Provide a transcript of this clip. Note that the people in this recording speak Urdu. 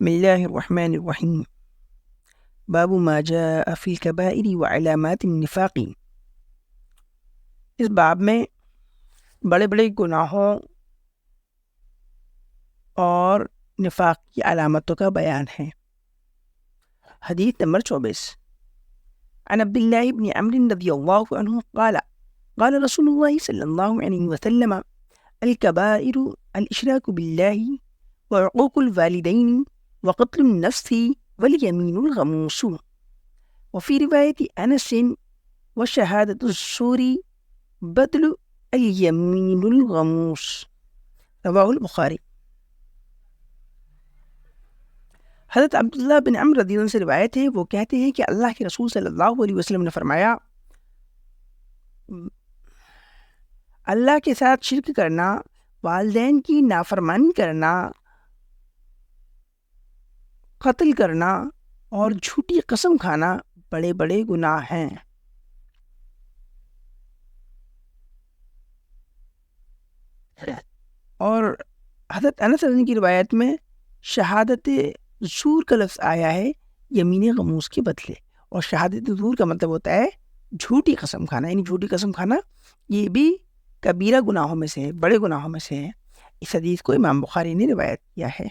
بسم اللہ الرحمن الرحیم باب ما جاء فی الکبائر وعلامات النفاق۔ اس باب میں بڑے بڑے گناہوں اور نفاق کی علامتوں کا بیان ہے۔ حدیث نمبر 24 عن عبد الله بن عمرو رضی اللہ عنہ قال قال رسول اللہ صلی اللہ علیہ وسلم الکبائر الاشراک باللہ وعقوق الوالدین وقتل النفس والیمین الغموس، وفی روایت انس وشہادۃ الزور بدل الیمین الغموس، رواہ البخاری۔ حضرت عبداللہ بن عمرو رضی اللہ عنہ سے روایت ہے، وہ کہتے ہیں کہ اللہ کے رسول صلی اللہ علیہ وسلم نے فرمایا، اللہ کے ساتھ شرک کرنا، والدین کی نافرمانی کرنا، قتل کرنا اور جھوٹی قسم کھانا بڑے بڑے گناہ ہیں۔ اور حضرت انس رضی اللہ عنہ کی روایت میں شہادت زور کا لفظ آیا ہے یمین غموس کے بدلے، اور شہادت زور کا مطلب ہوتا ہے جھوٹی قسم کھانا، یعنی جھوٹی قسم کھانا یہ بھی کبیرہ گناہوں میں سے ہے، بڑے گناہوں میں سے ہے۔ اس حدیث کو امام بخاری نے روایت کیا ہے۔